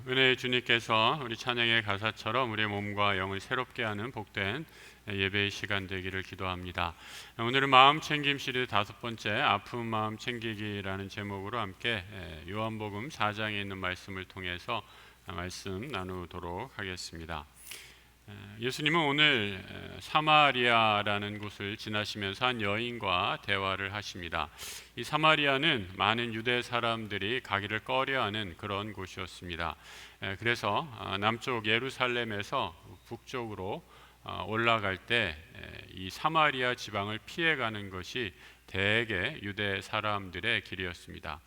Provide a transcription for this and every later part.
은혜의 주님께서 우리 찬양의 가사처럼 우리의 몸과 영을 새롭게 하는 복된 예배의 시간 되기를 기도합니다. 오늘은 마음 챙김 시리즈 5번째 아픈 마음 챙기기라는 제목으로 함께 요한복음 4장에 있는 말씀을 통해서 말씀 나누도록 하겠습니다. 예수님은 오늘 사마리아라는 곳을 지나시면서 한 여인과 대화를 하십니다. 이 사마리아는 많은 유대 사람들이 가기를 꺼려하는 그런 곳이었습니다. 그래서 남쪽 예루살렘에서 북쪽으로 올라갈 때 이 사마리아 지방을 피해가는 것이 대개 유대 사람들의 길이었습니다.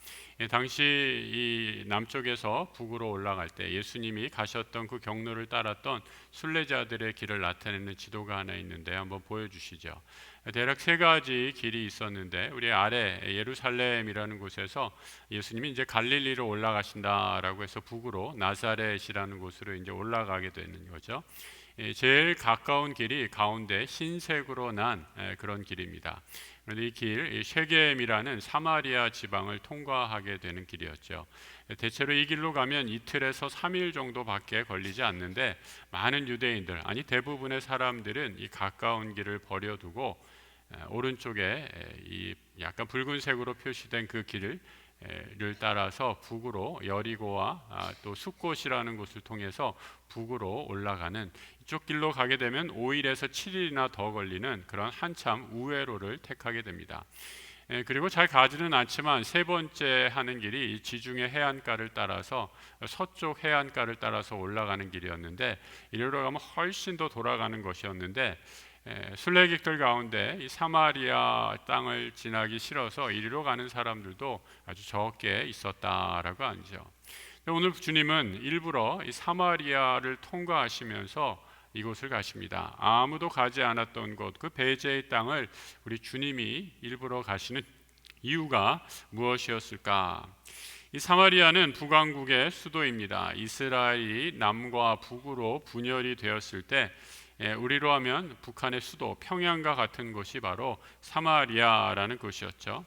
당시 이 남쪽에서 북으로 올라갈 때 예수님이 가셨던 그 경로를 따랐던 순례자들의 길을 나타내는 지도가 하나 있는데 한번 보여주시죠. 대략 3가지 길이 있었는데 우리 아래 예루살렘이라는 곳에서 예수님이 이제 갈릴리로 올라가신다라고 해서 북으로 나사렛이라는 곳으로 이제 올라가게 되는 거죠. 제일 가까운 길이 가운데 흰색으로 난 그런 길입니다. 그런데 이 길, 쉐겜이라는 사마리아 지방을 통과하게 되는 길이었죠. 대체로 이 길로 가면 이틀에서 3일 정도밖에 걸리지 않는데 많은 유대인들, 아니 대부분의 사람들은 이 가까운 길을 버려두고 오른쪽에 이 약간 붉은색으로 표시된 그 길을 따라서 북으로 여리고와 또 숫곳이라는 곳을 통해서 북으로 올라가는 이쪽 길로 가게 되면 5일에서 7일이나 더 걸리는 그런 한참 우회로를 택하게 됩니다. 그리고 잘 가지는 않지만 3번째 하는 길이 지중해 해안가를 따라서 서쪽 해안가를 따라서 올라가는 길이었는데 이리로 가면 훨씬 더 돌아가는 것이었는데 순례객들 가운데 이 사마리아 땅을 지나기 싫어서 이리로 가는 사람들도 아주 적게 있었다라고 하죠. 오늘 주님은 일부러 이 사마리아를 통과하시면서 이곳을 가십니다. 아무도 가지 않았던 곳, 그 배제의 땅을 우리 주님이 일부러 가시는 이유가 무엇이었을까? 이 사마리아는 북왕국의 수도입니다. 이스라엘이 남과 북으로 분열이 되었을 때 우리로 하면 북한의 수도 평양과 같은 곳이 바로 사마리아라는 곳이었죠.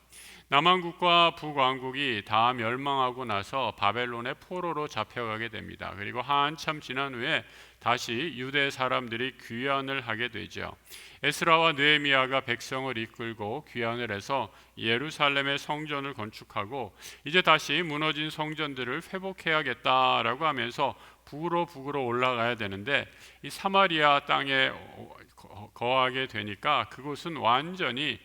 남왕국과 북왕국이 다 멸망하고 나서 바벨론의 포로로 잡혀가게 됩니다. 그리고 한참 지난 후에 다시 유대 사람들이 귀환을 하게 되죠. 에스라와 느헤미야가 백성을 이끌고 귀환을 해서 예루살렘의 성전을 건축하고 이제 다시 무너진 성전들을 회복해야겠다라고 하면서 북으로 올라가야 되는데 이 사마리아 땅에 거하게 되니까 그곳은 완전히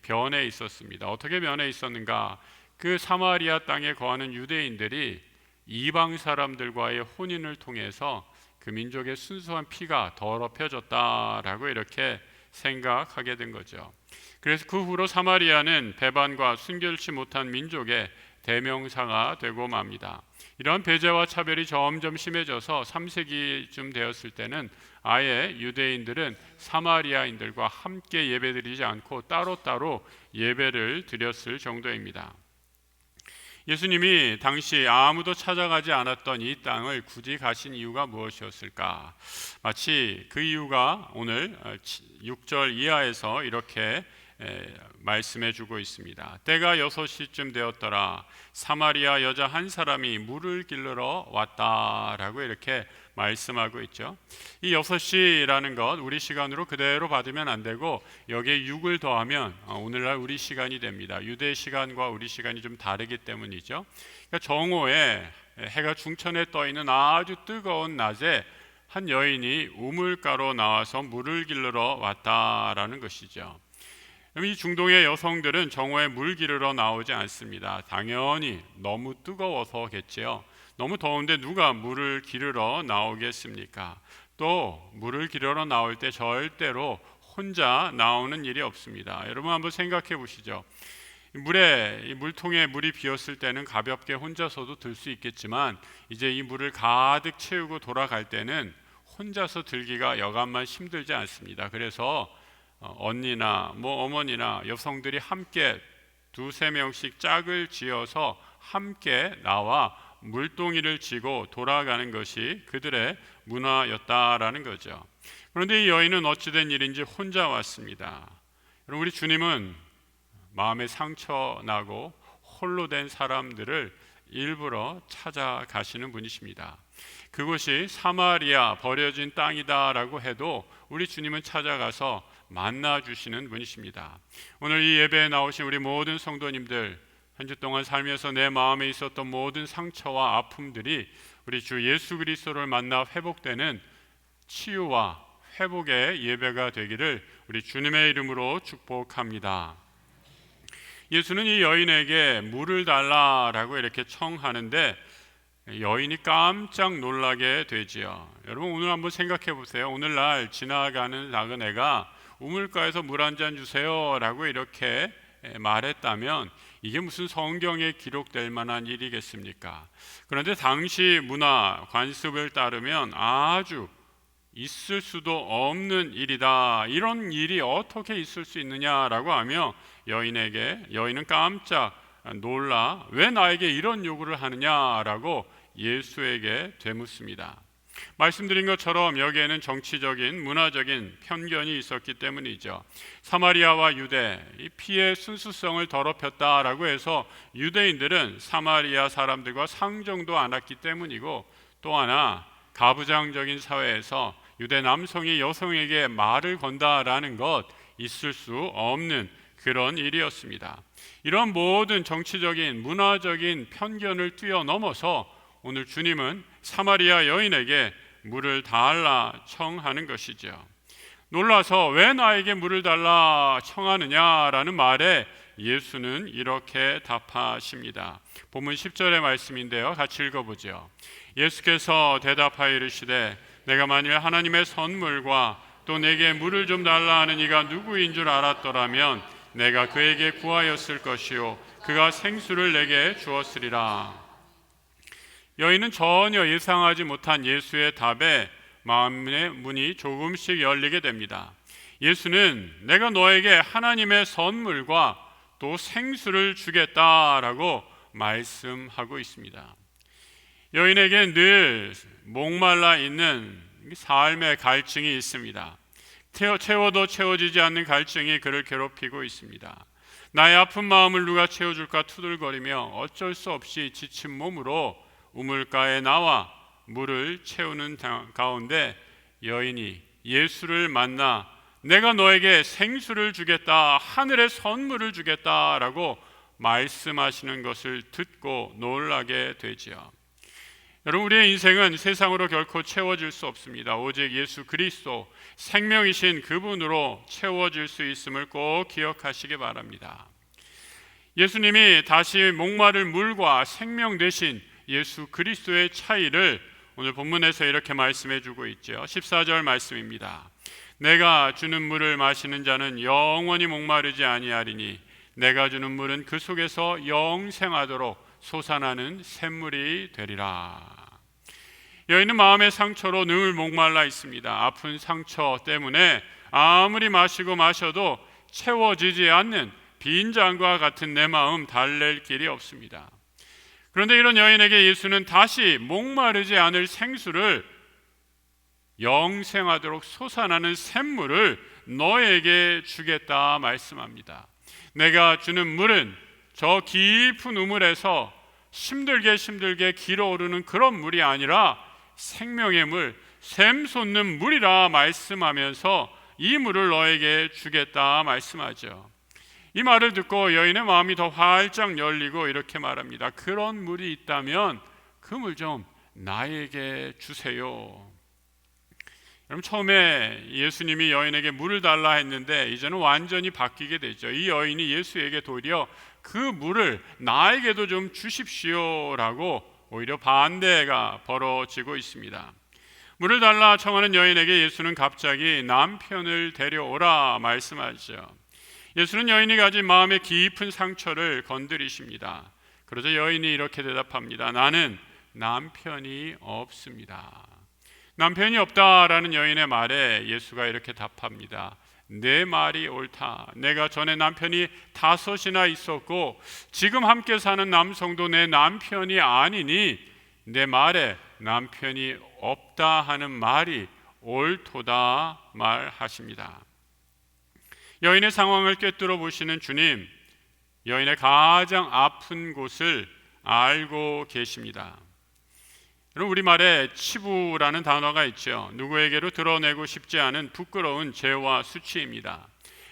변해 있었습니다. 어떻게 변해 있었는가? 그 사마리아 땅에 거하는 유대인들이 이방 사람들과의 혼인을 통해서 그 민족의 순수한 피가 더럽혀졌다라고 이렇게 생각하게 된 거죠. 그래서 그 후로 사마리아는 배반과 순결치 못한 민족의 대명사가 되고 맙니다. 이러한 배제와 차별이 점점 심해져서 3세기쯤 되었을 때는 아예 유대인들은 사마리아인들과 함께 예배드리지 않고 따로따로 예배를 드렸을 정도입니다. 예수님이 당시 아무도 찾아가지 않았던 이 땅을 굳이 가신 이유가 무엇이었을까? 마치 그 이유가 오늘 6절 이하에서 이렇게 말씀해 주고 있습니다. 때가 6시쯤 되었더라. 사마리아 여자 한 사람이 물을 길르러 왔다라고 이렇게 말씀하고 있죠. 이 6시라는 것 우리 시간으로 그대로 받으면 안 되고 여기에 6을 더하면 오늘날 우리 시간이 됩니다. 유대 시간과 우리 시간이 좀 다르기 때문이죠. 그러니까 정오에 해가 중천에 떠 있는 아주 뜨거운 낮에 한 여인이 우물가로 나와서 물을 길르러 왔다라는 것이죠. 이 중동의 여성들은 정오에 물 기르러 나오지 않습니다. 당연히 너무 뜨거워서겠지요. 너무 더운데 누가 물을 기르러 나오겠습니까? 또 물을 기르러 나올 때 절대로 혼자 나오는 일이 없습니다. 여러분 한번 생각해 보시죠. 이 물통에 물이 비었을 때는 가볍게 혼자서도 들 수 있겠지만 이제 이 물을 가득 채우고 돌아갈 때는 혼자서 들기가 여간만 힘들지 않습니다. 그래서 언니나 어머니나 여성들이 함께 2-3명씩 짝을 지어서 함께 나와 물동이를 지고 돌아가는 것이 그들의 문화였다라는 거죠. 그런데 이 여인은 어찌된 일인지 혼자 왔습니다. 여러분, 우리 주님은 마음에 상처 나고 홀로 된 사람들을 일부러 찾아가시는 분이십니다. 그곳이 사마리아 버려진 땅이다라고 해도 우리 주님은 찾아가서 만나주시는 분이십니다. 오늘 이 예배에 나오신 우리 모든 성도님들, 한 주 동안 살면서 내 마음에 있었던 모든 상처와 아픔들이 우리 주 예수 그리스도를 만나 회복되는 치유와 회복의 예배가 되기를 우리 주님의 이름으로 축복합니다. 예수는 이 여인에게 물을 달라라고 이렇게 청하는데 여인이 깜짝 놀라게 되지요. 여러분, 오늘 한번 생각해 보세요. 오늘날 지나가는 작은 애가 우물가에서 물 한 잔 주세요 라고 이렇게 말했다면 이게 무슨 성경에 기록될 만한 일이겠습니까? 그런데 당시 문화 관습을 따르면 아주 있을 수도 없는 일이다. 이런 일이 어떻게 있을 수 있느냐라고 하며 여인은 깜짝 놀라 왜 나에게 이런 요구를 하느냐라고 예수에게 되묻습니다. 말씀드린 것처럼 여기에는 정치적인 문화적인 편견이 있었기 때문이죠. 사마리아와 유대, 이 피의 순수성을 더럽혔다라고 해서 유대인들은 사마리아 사람들과 상종도 않았기 때문이고, 또 하나 가부장적인 사회에서 유대 남성이 여성에게 말을 건다라는 것 있을 수 없는 그런 일이었습니다. 이런 모든 정치적인 문화적인 편견을 뛰어넘어서 오늘 주님은 사마리아 여인에게 물을 달라 청하는 것이죠. 놀라서 왜 나에게 물을 달라 청하느냐라는 말에 예수는 이렇게 답하십니다. 본문 10절의 말씀인데요, 같이 읽어보죠. 예수께서 대답하여 이르시되 내가 만일 하나님의 선물과 또 내게 물을 좀 달라 하는 이가 누구인 줄 알았더라면 내가 그에게 구하였을 것이요 그가 생수를 내게 주었으리라. 여인은 전혀 예상하지 못한 예수의 답에 마음의 문이 조금씩 열리게 됩니다. 예수는 내가 너에게 하나님의 선물과 또 생수를 주겠다라고 말씀하고 있습니다. 여인에게 늘 목말라 있는 삶의 갈증이 있습니다. 채워도 채워지지 않는 갈증이 그를 괴롭히고 있습니다. 나의 아픈 마음을 누가 채워줄까 투덜거리며 어쩔 수 없이 지친 몸으로 우물가에 나와 물을 채우는 가운데 여인이 예수를 만나 내가 너에게 생수를 주겠다, 하늘의 선물을 주겠다라고 말씀하시는 것을 듣고 놀라게 되지요. 여러분, 우리의 인생은 세상으로 결코 채워질 수 없습니다. 오직 예수 그리스도 생명이신 그분으로 채워질 수 있음을 꼭 기억하시기 바랍니다. 예수님이 다시 목마를 물과 생명 대신 예수 그리스도의 차이를 오늘 본문에서 이렇게 말씀해 주고 있죠. 14절 말씀입니다. 내가 주는 물을 마시는 자는 영원히 목마르지 아니하리니 내가 주는 물은 그 속에서 영생하도록 솟아나는 샘물이 되리라. 여인은 마음의 상처로 늘 목말라 있습니다. 아픈 상처 때문에 아무리 마시고 마셔도 채워지지 않는 빈잔과 같은 내 마음 달랠 길이 없습니다. 그런데 이런 여인에게 예수는 다시 목마르지 않을 생수를, 영생하도록 솟아나는 샘물을 너에게 주겠다 말씀합니다. 내가 주는 물은 저 깊은 우물에서 힘들게 길어오르는 그런 물이 아니라 생명의 물, 샘솟는 물이라 말씀하면서 이 물을 너에게 주겠다 말씀하죠. 이 말을 듣고 여인의 마음이 더 활짝 열리고 이렇게 말합니다. 그런 물이 있다면 그 물 좀 나에게 주세요. 여러분, 처음에 예수님이 여인에게 물을 달라 했는데 이제는 완전히 바뀌게 되죠. 이 여인이 예수에게 도리어 그 물을 나에게도 좀 주십시오라고 오히려 반대가 벌어지고 있습니다. 물을 달라 청하는 여인에게 예수는 갑자기 남편을 데려오라 말씀하죠. 예수는 여인이 가진 마음의 깊은 상처를 건드리십니다. 그러자 여인이 이렇게 대답합니다. 나는 남편이 없습니다. 남편이 없다라는 여인의 말에 예수가 이렇게 답합니다. 내 말이 옳다. 내가 전에 남편이 5이나 있었고 지금 함께 사는 남성도 내 남편이 아니니 내 말에 남편이 없다 하는 말이 옳도다 말하십니다. 여인의 상황을 꿰뚫어 보시는 주님, 여인의 가장 아픈 곳을 알고 계십니다. 여러분, 우리말에 치부라는 단어가 있죠. 누구에게로 드러내고 싶지 않은 부끄러운 죄와 수치입니다.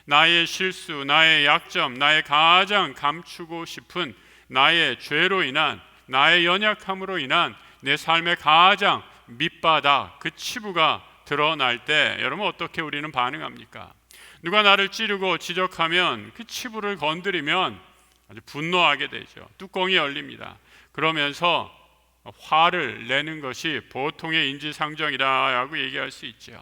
나의 실수, 나의 약점, 나의 가장 감추고 싶은 나의 죄로 인한, 나의 연약함으로 인한 내 삶의 가장 밑바닥, 그 치부가 드러날 때 여러분 어떻게 우리는 반응합니까? 누가 나를 찌르고 지적하면 그 치부를 건드리면 아주 분노하게 되죠. 뚜껑이 열립니다. 그러면서 화를 내는 것이 보통의 인지상정이라고 얘기할 수 있죠.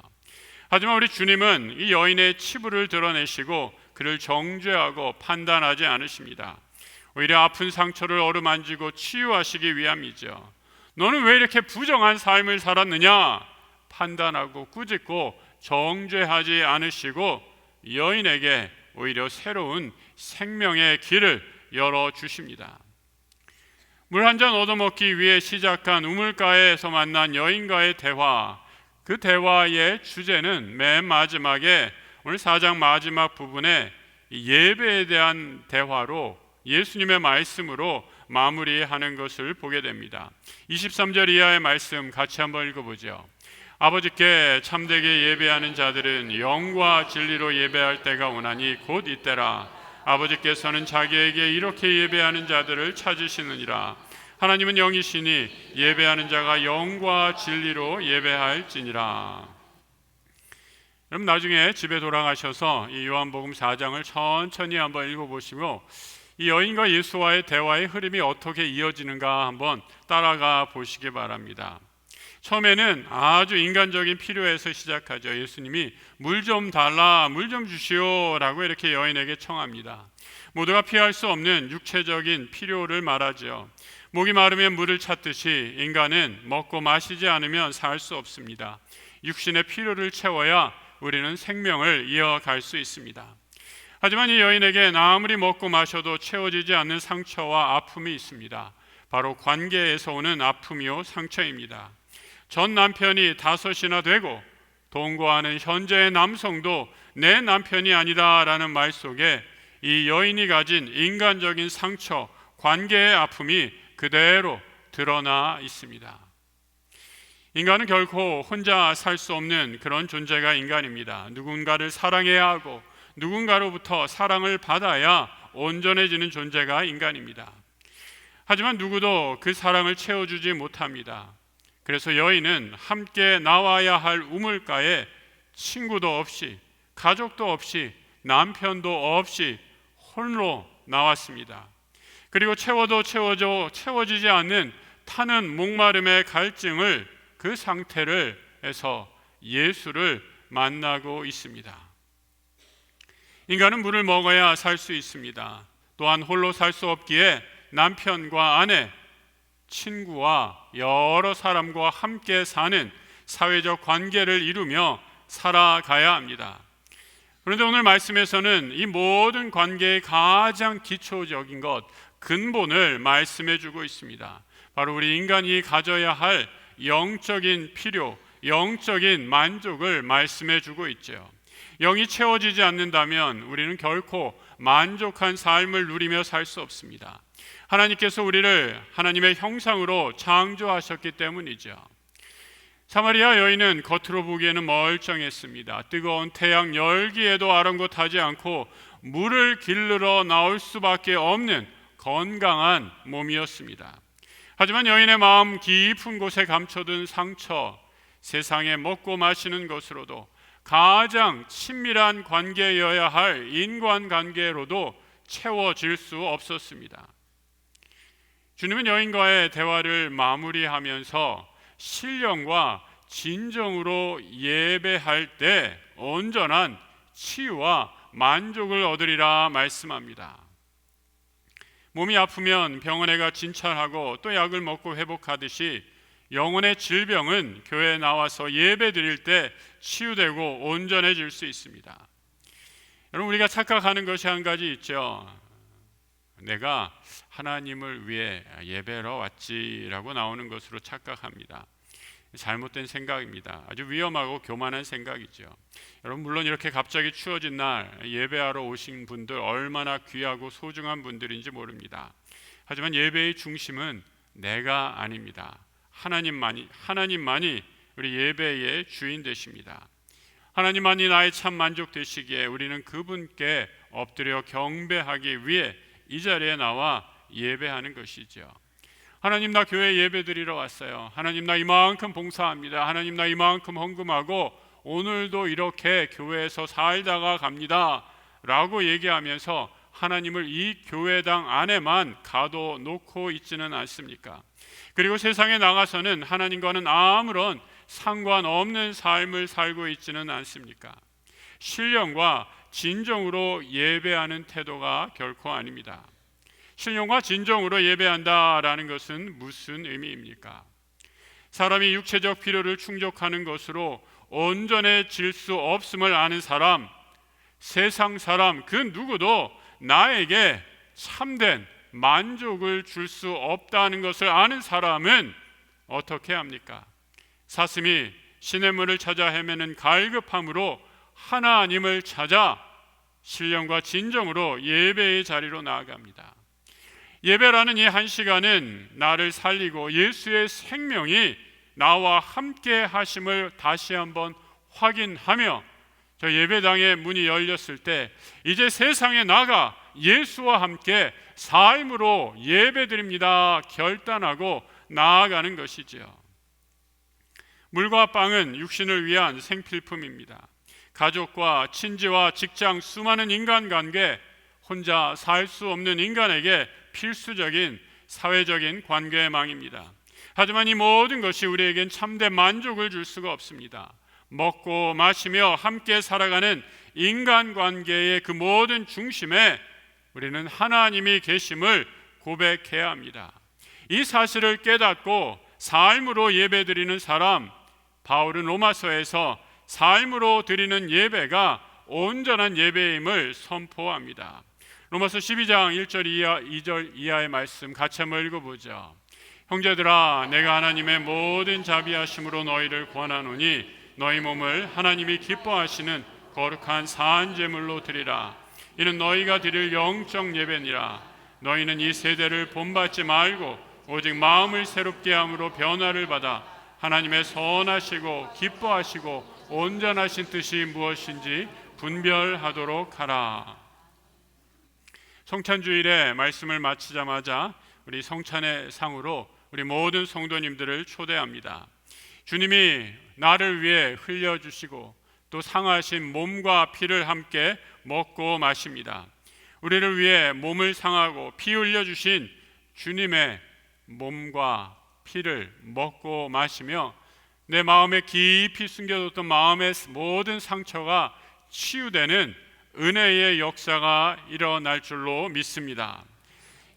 하지만 우리 주님은 이 여인의 치부를 드러내시고 그를 정죄하고 판단하지 않으십니다. 오히려 아픈 상처를 어루만지고 치유하시기 위함이죠. 너는 왜 이렇게 부정한 삶을 살았느냐 판단하고 꾸짖고 정죄하지 않으시고 여인에게 오히려 새로운 생명의 길을 열어주십니다. 물 한 잔 얻어먹기 위해 시작한 우물가에서 만난 여인과의 대화, 그 대화의 주제는 맨 마지막에 오늘 4장 마지막 부분에 예배에 대한 대화로 예수님의 말씀으로 마무리하는 것을 보게 됩니다. 23절 이하의 말씀 같이 한번 읽어보죠. 아버지께 참되게 예배하는 자들은 영과 진리로 예배할 때가 오나니 곧 이때라. 아버지께서는 자기에게 이렇게 예배하는 자들을 찾으시느니라. 하나님은 영이시니 예배하는 자가 영과 진리로 예배할지니라. 여러분, 나중에 집에 돌아가셔서 이 요한복음 4장을 천천히 한번 읽어보시고 이 여인과 예수와의 대화의 흐름이 어떻게 이어지는가 한번 따라가 보시기 바랍니다. 처음에는 아주 인간적인 필요에서 시작하죠. 예수님이 물 좀 달라, 물 좀 주시오 라고 이렇게 여인에게 청합니다. 모두가 피할 수 없는 육체적인 필요를 말하죠. 목이 마르면 물을 찾듯이 인간은 먹고 마시지 않으면 살 수 없습니다. 육신의 필요를 채워야 우리는 생명을 이어갈 수 있습니다. 하지만 이 여인에겐 아무리 먹고 마셔도 채워지지 않는 상처와 아픔이 있습니다. 바로 관계에서 오는 아픔이요 상처입니다. 전 남편이 5이나 되고 동거하는 현재의 남성도 내 남편이 아니다라는 말 속에 이 여인이 가진 인간적인 상처, 관계의 아픔이 그대로 드러나 있습니다. 인간은 결코 혼자 살 수 없는 그런 존재가 인간입니다. 누군가를 사랑해야 하고 누군가로부터 사랑을 받아야 온전해지는 존재가 인간입니다. 하지만 누구도 그 사랑을 채워주지 못합니다. 그래서 여인은 함께 나와야 할 우물가에 친구도 없이 가족도 없이 남편도 없이 홀로 나왔습니다. 그리고 채워도 채워지지 않는 타는 목마름의 갈증을 그 상태를 해서 예수를 만나고 있습니다. 인간은 물을 먹어야 살 수 있습니다. 또한 홀로 살 수 없기에 남편과 아내, 친구와 여러 사람과 함께 사는 사회적 관계를 이루며 살아가야 합니다. 그런데 오늘 말씀에서는 이 모든 관계의 가장 기초적인 것, 근본을 말씀해 주고 있습니다. 바로 우리 인간이 가져야 할 영적인 필요, 영적인 만족을 말씀해 주고 있죠. 영이 채워지지 않는다면 우리는 결코 만족한 삶을 누리며 살 수 없습니다. 하나님께서 우리를 하나님의 형상으로 창조하셨기 때문이죠. 사마리아 여인은 겉으로 보기에는 멀쩡했습니다. 뜨거운 태양 열기에도 아랑곳하지 않고 물을 길르러 나올 수밖에 없는 건강한 몸이었습니다. 하지만 여인의 마음 깊은 곳에 감춰둔 상처, 세상에 먹고 마시는 것으로도 가장 친밀한 관계여야 할 인간관계로도 채워질 수 없었습니다. 주님은 여인과의 대화를 마무리하면서 신령과 진정으로 예배할 때 온전한 치유와 만족을 얻으리라 말씀합니다. 몸이 아프면 병원에 가 진찰하고 또 약을 먹고 회복하듯이 영혼의 질병은 교회에 나와서 예배 드릴 때 치유되고 온전해질 수 있습니다. 여러분, 우리가 착각하는 것이 한 가지 있죠. 내가 하나님을 위해 예배하러 왔지라고 나오는 것으로 착각합니다. 잘못된 생각입니다. 아주 위험하고 교만한 생각이죠. 여러분, 물론 이렇게 갑자기 추워진 날 예배하러 오신 분들 얼마나 귀하고 소중한 분들인지 모릅니다. 하지만 예배의 중심은 내가 아닙니다. 하나님만이 우리 예배의 주인 되십니다. 하나님만이 나의 참 만족 되시기에 우리는 그분께 엎드려 경배하기 위해 이 자리에 나와 예배하는 것이죠. 하나님, 나 교회 예배 드리러 왔어요. 하나님, 나 이만큼 봉사합니다. 하나님, 나 이만큼 헌금하고 오늘도 이렇게 교회에서 살다가 갑니다 라고 얘기하면서 하나님을 이 교회당 안에만 가둬놓고 있지는 않습니까? 그리고 세상에 나가서는 하나님과는 아무런 상관없는 삶을 살고 있지는 않습니까? 신령과 진정으로 예배하는 태도가 결코 아닙니다. 신령과 진정으로 예배한다라는 것은 무슨 의미입니까? 사람이 육체적 필요를 충족하는 것으로 온전해질 수 없음을 아는 사람, 세상 사람 그 누구도 나에게 참된 만족을 줄 수 없다는 것을 아는 사람은 어떻게 합니까? 사슴이 시냇물을 찾아 헤매는 갈급함으로 하나님을 찾아 신령과 진정으로 예배의 자리로 나아갑니다. 예배라는 이 한 시간은 나를 살리고 예수의 생명이 나와 함께 하심을 다시 한번 확인하며 저 예배당의 문이 열렸을 때 이제 세상에 나가 예수와 함께 삶으로 예배드립니다 결단하고 나아가는 것이지요. 물과 빵은 육신을 위한 생필품입니다. 가족과 친지와 직장, 수많은 인간관계, 혼자 살 수 없는 인간에게 필수적인 사회적인 관계망입니다. 하지만 이 모든 것이 우리에겐 참된 만족을 줄 수가 없습니다. 먹고 마시며 함께 살아가는 인간관계의 그 모든 중심에 우리는 하나님이 계심을 고백해야 합니다. 이 사실을 깨닫고 삶으로 예배드리는 사람, 바울은 로마서에서 삶으로 드리는 예배가 온전한 예배임을 선포합니다. 로마서 12장 1절 이하 2절 이하의 말씀 같이 한번 읽어보죠. 형제들아, 내가 하나님의 모든 자비하심으로 너희를 권하노니 너희 몸을 하나님이 기뻐하시는 거룩한 산제물로 드리라. 이는 너희가 드릴 영적 예배니라. 너희는 이 세대를 본받지 말고 오직 마음을 새롭게 함으로 변화를 받아 하나님의 선하시고 기뻐하시고 온전하신 뜻이 무엇인지 분별하도록 하라. 성찬주일에 말씀을 마치자마자 우리 성찬의 상으로 우리 모든 성도님들을 초대합니다. 주님이 나를 위해 흘려주시고 또 상하신 몸과 피를 함께 먹고 마십니다. 우리를 위해 몸을 상하고 피 흘려주신 주님의 몸과 피를 먹고 마시며 내 마음에 깊이 숨겨뒀던 마음의 모든 상처가 치유되는 은혜의 역사가 일어날 줄로 믿습니다.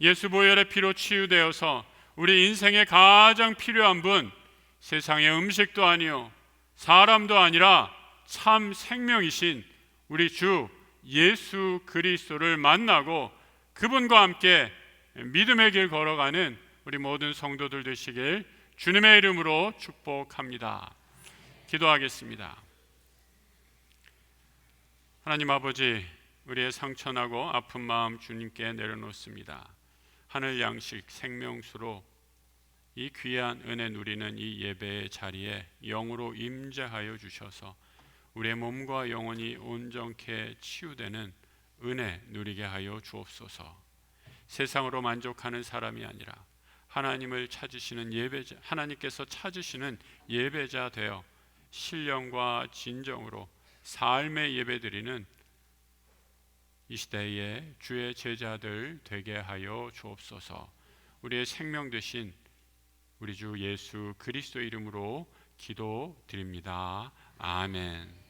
예수 보혈의 피로 치유되어서 우리 인생에 가장 필요한 분, 세상의 음식도 아니요 사람도 아니라 참 생명이신 우리 주 예수 그리스도를 만나고 그분과 함께 믿음의 길 걸어가는 우리 모든 성도들 되시길 주님의 이름으로 축복합니다. 기도하겠습니다. 하나님 아버지, 우리의 상처나고 아픈 마음 주님께 내려놓습니다. 하늘 양식 생명수로 이 귀한 은혜 누리는 이 예배의 자리에 영으로 임재하여 주셔서 우리의 몸과 영혼이 온전케 치유되는 은혜 누리게 하여 주옵소서. 세상으로 만족하는 사람이 아니라 하나님을 찾으시는 예배자, 하나님께서 찾으시는 예배자 되어 신령과 진정으로 삶의 예배드리는 이 시대의 주의 제자들 되게 하여 주옵소서. 우리의 생명 되신 우리 주 예수 그리스도 이름으로 기도드립니다. 아멘.